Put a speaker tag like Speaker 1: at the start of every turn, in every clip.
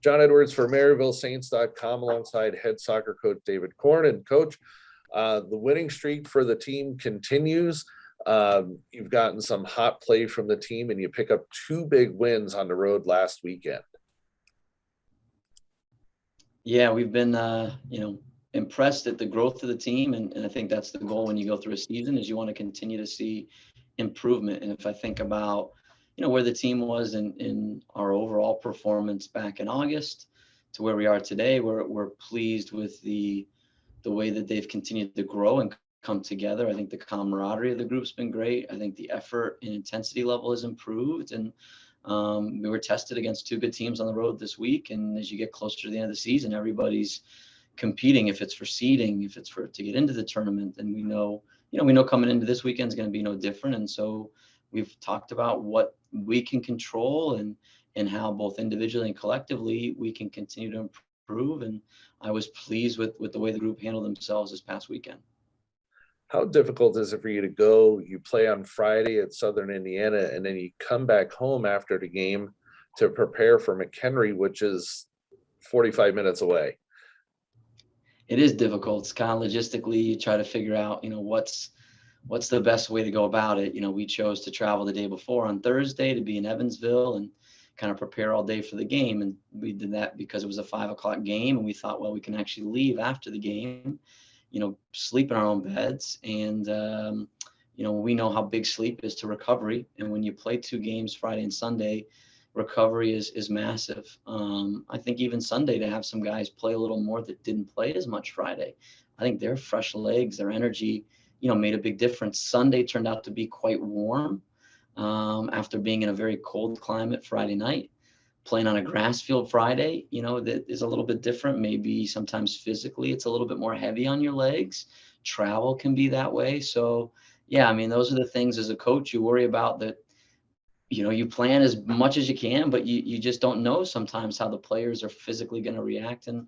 Speaker 1: John Edwards for MaryvilleSaints.com alongside head soccer coach David Korn. And coach, the winning streak for the team continues. You've gotten some hot play from the team and you pick up 2 big wins on the road last weekend.
Speaker 2: Yeah, we've been, impressed at the growth of the team. And I think that's the goal when you go through a season is you want to continue to see improvement. And if I think about, where the team was in our overall performance back in August to where we are today, we're pleased with the way that they've continued to grow and come together. I think the camaraderie of the group's been great. I think the effort and intensity level has improved. And we were tested against 2 good teams on the road this week. And as you get closer to the end of the season, everybody's competing, if it's for seeding, if it's to get into the tournament. And we know coming into this weekend is going to be no different. And so we've talked about what we can control and how both individually and collectively we can continue to improve. And I was pleased with the way the group handled themselves this past weekend.
Speaker 1: How difficult is it for you to go? You play on Friday at Southern Indiana, and then you come back home after the game to prepare for McHenry, which is 45 minutes away.
Speaker 2: It is difficult. It's kind of logistically, you try to figure out, what's the best way to go about it. We chose to travel the day before on Thursday to be in Evansville and kind of prepare all day for the game. And we did that because it was a 5:00 game. And we thought, well, we can actually leave after the game, sleep in our own beds. And, we know how big sleep is to recovery. And when you play 2 games, Friday and Sunday, recovery is massive. I think even Sunday to have some guys play a little more that didn't play as much Friday. I think their fresh legs, their energy, made a big difference. Sunday turned out to be quite warm after being in a very cold climate Friday night. Playing on a grass field Friday, that is a little bit different. Maybe sometimes physically it's a little bit more heavy on your legs. Travel can be that way. So, yeah, those are the things as a coach you worry about that. You plan as much as you can, but you just don't know sometimes how the players are physically going to react. And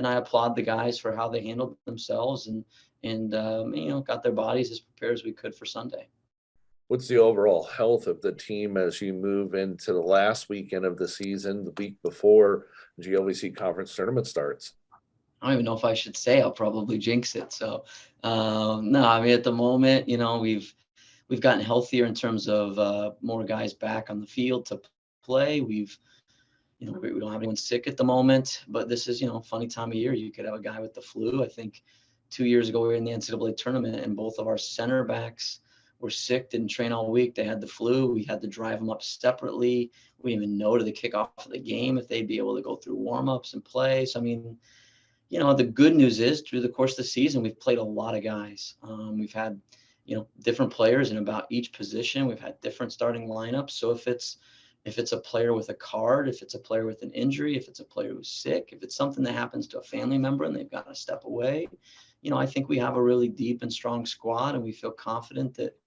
Speaker 2: I applaud the guys for how they handled themselves and got their bodies as prepared as we could for Sunday.
Speaker 1: What's the overall health of the team as you move into the last weekend of the season, the week before GLVC conference tournament starts?
Speaker 2: I don't even know if I should say. I'll probably jinx it. So, no, at the moment, we've gotten healthier in terms of more guys back on the field to play. We don't have anyone sick at the moment, but this is, a funny time of year. You could have a guy with the flu. I think 2 years ago we were in the NCAA tournament and both of our center backs were sick, didn't train all week. They had the flu. We had to drive them up separately. We didn't even know to the kickoff of the game if they'd be able to go through warm-ups and play. So, the good news is through the course of the season, we've played a lot of guys. We've had different players in about each position. We've had different starting lineups. So if it's a player with a card, if it's a player with an injury, if it's a player who's sick, if it's something that happens to a family member and they've got to step away, I think we have a really deep and strong squad, and we feel confident that,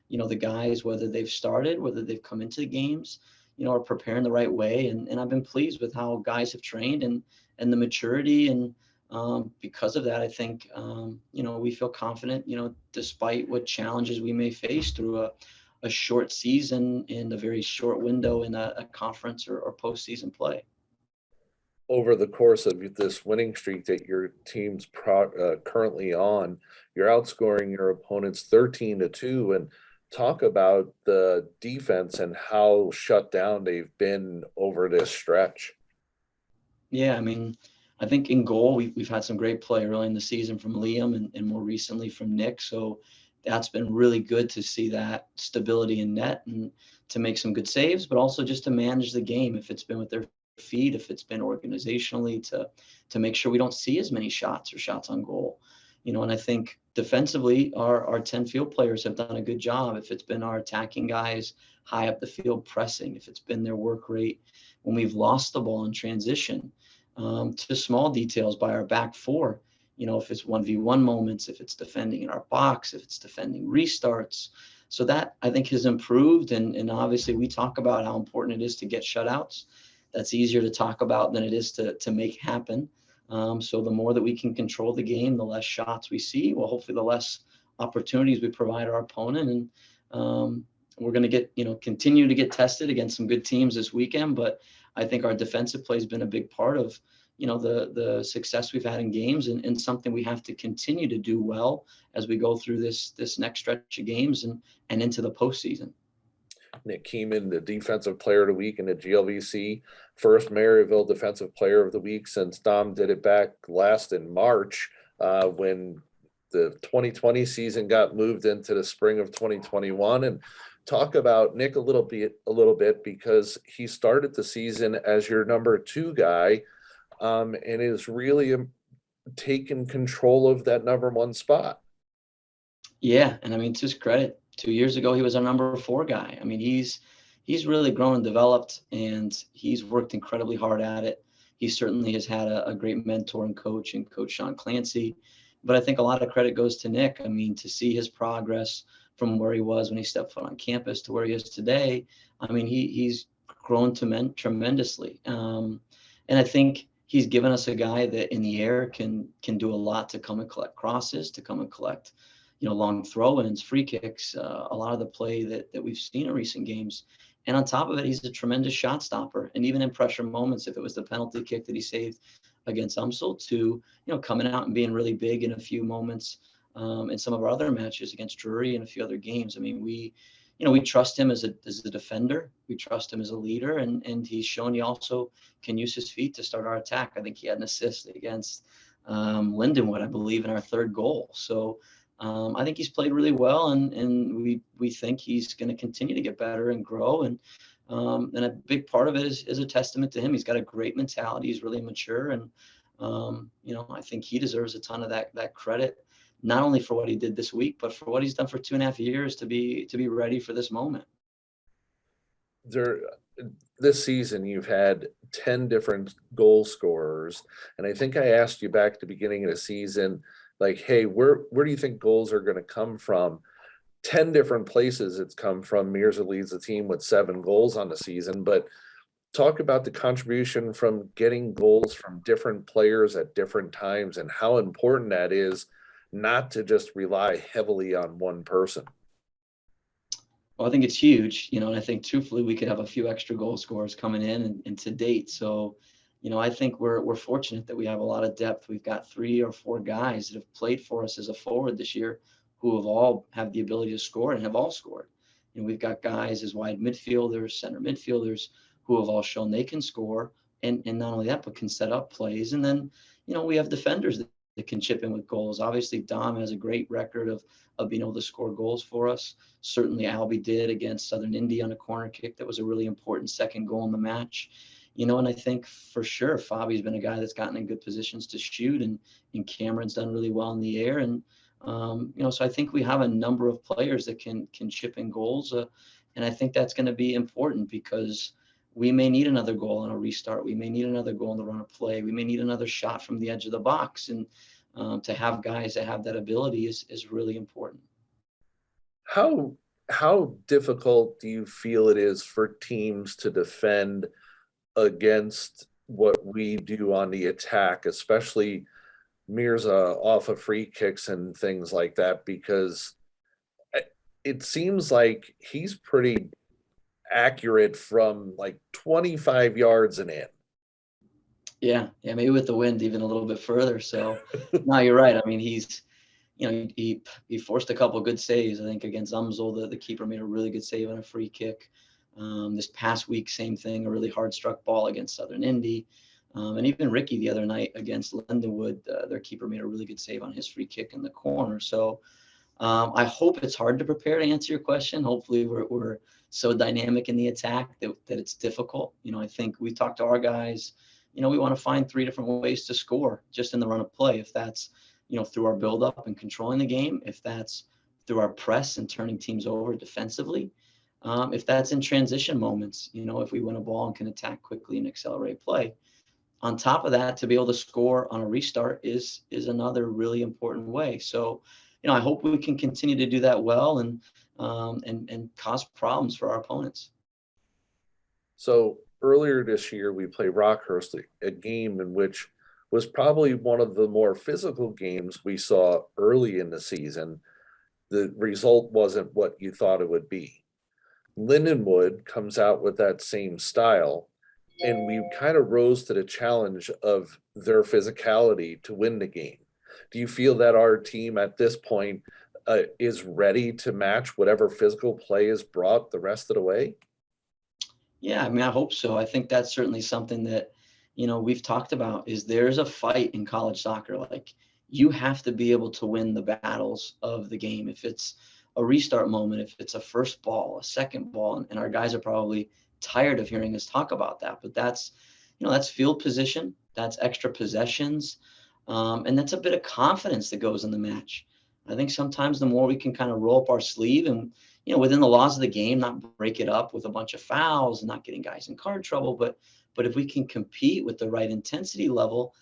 Speaker 2: the guys, whether they've started, whether they've come into the games, are preparing the right way. And I've been pleased with how guys have trained and the maturity. And because of that, I think, we feel confident, despite what challenges we may face through a short season in a very short window in a conference or postseason play.
Speaker 1: Over the course of this winning streak that your team's currently on, you're outscoring your opponents 13-2. And talk about the defense and how shut down they've been over this stretch.
Speaker 2: Yeah, I think in goal, we've had some great play early in the season from Liam and more recently from Nick. So that's been really good to see that stability in net and to make some good saves, but also just to manage the game. If it's been with their feet, if it's been organizationally to make sure we don't see as many shots or shots on goal. And I think defensively, our 10 field players have done a good job. If it's been our attacking guys high up the field pressing, if it's been their work rate when we've lost the ball in transition, to small details by our back four, if it's 1v1 moments, if it's defending in our box, if it's defending restarts. So that I think has improved. And obviously we talk about how important it is to get shutouts. That's easier to talk about than it is to make happen. So the more that we can control the game, the less shots we see, well, hopefully the less opportunities we provide our opponent. And we're going to continue to get tested against some good teams this weekend. But I think our defensive play has been a big part of, the success we've had in games, and something we have to continue to do well as we go through this next stretch of games and into the postseason.
Speaker 1: Nick Keeman, the defensive player of the week in the GLVC, first Maryville defensive player of the week since Dom did it back last in March, when the 2020 season got moved into the spring of 2021. And talk about Nick a little bit because he started the season as your number 2 guy, and is really taken control of that number 1 spot.
Speaker 2: Yeah, and I mean, to his credit, 2 years ago he was our number 4 guy. I mean, he's really grown and developed, and he's worked incredibly hard at it. He certainly has had a great mentor and coach in Coach Sean Clancy, but I think a lot of credit goes to Nick. I mean, to see his progress from where he was when he stepped foot on campus to where he is today, I mean, he's grown tremendously, and I think he's given us a guy that in the air can do a lot to come and collect crosses, to come and collect long throw-ins, free kicks, a lot of the play that we've seen in recent games. And on top of it, he's a tremendous shot stopper. And even in pressure moments, if it was the penalty kick that he saved against UMSL, to coming out and being really big in a few moments, in some of our other matches against Drury and a few other games. I mean, we trust him as a defender. We trust him as a leader, and he's shown he also can use his feet to start our attack. I think he had an assist against Lindenwood, I believe, in our 3rd goal. So I think he's played really well, and we think he's going to continue to get better and grow. And a big part of it is a testament to him. He's got a great mentality. He's really mature, and I think he deserves a ton of that credit, not only for what he did this week, but for what he's done for 2.5 years to be ready for this moment.
Speaker 1: This season you've had 10 different goal scorers, and I think I asked you back at the beginning of the season, like, hey, where do you think goals are going to come from? 10 different places it's come from. Mirza leads the team with 7 goals on the season, but talk about the contribution from getting goals from different players at different times and how important that is, not to just rely heavily on one person.
Speaker 2: Well, I think it's huge, and I think truthfully we could have a few extra goal scorers coming in and to date. So, I think we're fortunate that we have a lot of depth. We've got 3 or 4 guys that have played for us as a forward this year who have all have the ability to score and have all scored. We've got guys as wide midfielders, center midfielders who have all shown they can score, and not only that, but can set up plays. And then, we have defenders that can chip in with goals. Obviously, Dom has a great record of being able to score goals for us. Certainly, Albie did against Southern Indy on a corner kick. That was a really important 2nd goal in the match. And I think for sure Fabi's been a guy that's gotten in good positions to shoot, and Cameron's done really well in the air. And so I think we have a number of players that can chip in goals, and I think that's going to be important because we may need another goal on a restart. We may need another goal on the run of play. We may need another shot from the edge of the box, and to have guys that have that ability is really important.
Speaker 1: How difficult do you feel it is for teams to defend against what we do on the attack, especially Mirza off of free kicks and things like that? Because it seems like he's pretty accurate from like 25 yards and in.
Speaker 2: Yeah, maybe with the wind even a little bit further. So no, you're right. I mean, he forced a couple of good saves. I think against UMSL, the keeper made a really good save on a free kick. This past week, same thing, a really hard struck ball against Southern Indy. And even Ricky the other night against Lindenwood, their keeper made a really good save on his free kick in the corner. So I hope it's hard to prepare to answer your question. Hopefully we're so dynamic in the attack that it's difficult. I think we talk to our guys, we want to find 3 different ways to score just in the run of play. If that's, through our buildup and controlling the game, if that's through our press and turning teams over defensively, if that's in transition moments, if we win a ball and can attack quickly and accelerate play. On top of that, to be able to score on a restart is another really important way. So, I hope we can continue to do that well and cause problems for our opponents.
Speaker 1: So earlier this year, we played Rockhurst, a game in which was probably one of the more physical games we saw early in the season. The result wasn't what you thought it would be. Lindenwood comes out with that same style, and we kind of rose to the challenge of their physicality to win the game. Do you feel that our team at this point is ready to match whatever physical play is brought the rest of the way?
Speaker 2: Yeah, I mean, I hope so. I think that's certainly something that, we've talked about is there's a fight in college soccer. Like you have to be able to win the battles of the game. If it's a restart moment, if it's a first ball, a second ball, and our guys are probably tired of hearing us talk about that, but that's field position, that's extra possessions, and that's a bit of confidence that goes in the match. I think sometimes the more we can kind of roll up our sleeve and within the laws of the game, not break it up with a bunch of fouls and not getting guys in card trouble. But if we can compete with the right intensity level,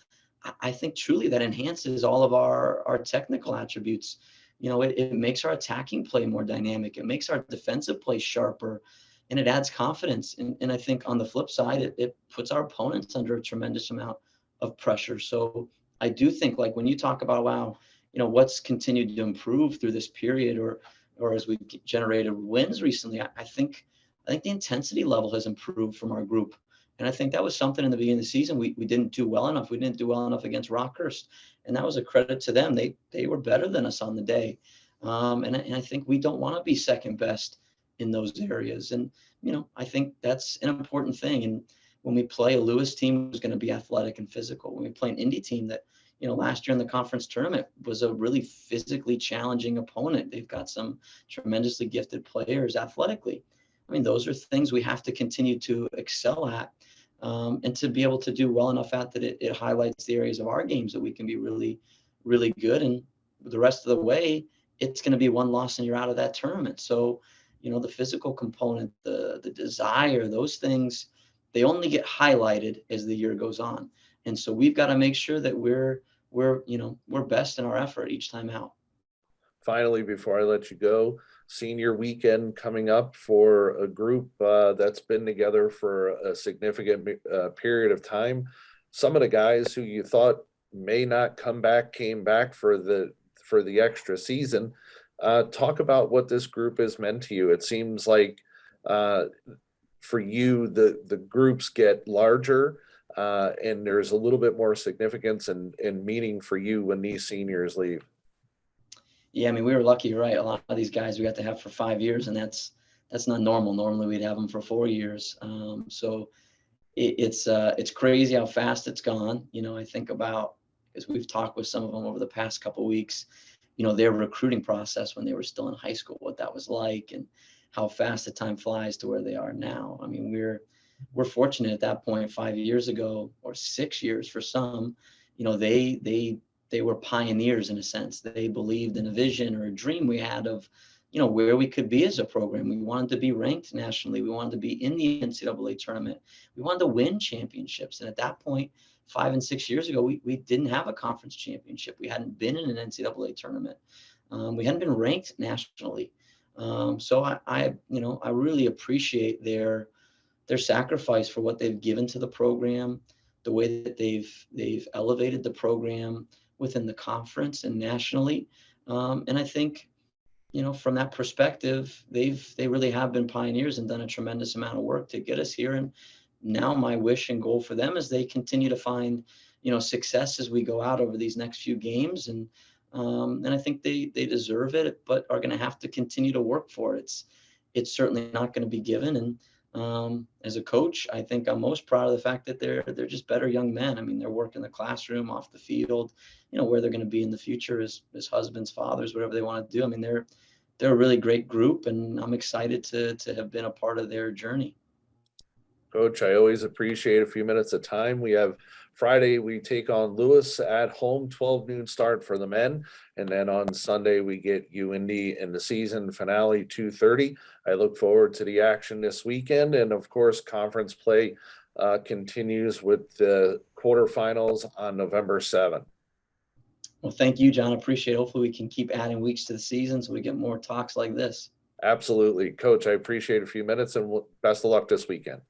Speaker 2: I think truly that enhances all of our technical attributes. It makes our attacking play more dynamic. It makes our defensive play sharper, and it adds confidence. And I think on the flip side, it puts our opponents under a tremendous amount of pressure. So I do think like when you talk about, wow, what's continued to improve through this period or as we've generated wins recently, I think the intensity level has improved from our group. And I think that was something in the beginning of the season we didn't do well enough. We didn't do well enough against Rockhurst, and that was a credit to them. They were better than us on the day, and I think we don't want to be second best in those areas. And I think that's an important thing. And when we play a Lewis team who's going to be athletic and physical, when we play an Indy team that last year in the conference tournament was a really physically challenging opponent. They've got some tremendously gifted players athletically. I mean, those are things we have to continue to excel at, and to be able to do well enough at that it highlights the areas of our games that we can be really, really good. And the rest of the way, it's going to be one loss and you're out of that tournament. So, the physical component, the desire, those things, they only get highlighted as the year goes on. And so we've got to make sure that we're best in our effort each time out.
Speaker 1: Finally, before I let you go, senior weekend coming up for a group that's been together for a significant period of time. Some of the guys who you thought may not come back came back for the extra season. Talk about what this group has meant to you. It seems like for you, the groups get larger, and there's a little bit more significance and meaning for you when these seniors leave.
Speaker 2: Yeah, I mean, we were lucky, right? A lot of these guys we got to have for 5 years, and that's not normal. Normally, we'd have them for 4 years. So it's crazy how fast it's gone. I think about because we've talked with some of them over the past couple of weeks. Their recruiting process when they were still in high school, what that was like, and how fast the time flies to where they are now. I mean, we're fortunate at that point 5 years ago or 6 years for some. They were pioneers in a sense. They believed in a vision or a dream we had of, where we could be as a program. We wanted to be ranked nationally. We wanted to be in the NCAA tournament. We wanted to win championships. And at that point, 5 and 6 years ago, we didn't have a conference championship. We hadn't been in an NCAA tournament. We hadn't been ranked nationally. So I really appreciate their sacrifice for what they've given to the program, the way that they've elevated the program within the conference and nationally. And I think, from that perspective, they really have been pioneers and done a tremendous amount of work to get us here. And now my wish and goal for them is they continue to find, success as we go out over these next few games. And I think they deserve it, but are going to have to continue to work for it. It's certainly not going to be given. And as a coach, I think I'm most proud of the fact that they're just better young men. I mean, they're working the classroom, off the field, where they're going to be in the future as husbands, fathers, whatever they want to do. I mean, they're a really great group, and I'm excited to have been a part of their journey.
Speaker 1: Coach, I always appreciate a few minutes of time. We have Friday, we take on Lewis at home, 12 noon start for the men. And then on Sunday, we get UIndy in the season finale, 2:30. I look forward to the action this weekend. And of course, conference play continues with the quarterfinals on November 7th.
Speaker 2: Well, thank you, John. Appreciate it. Hopefully we can keep adding weeks to the season so we get more talks like this.
Speaker 1: Absolutely. Coach, I appreciate a few minutes and best of luck this weekend.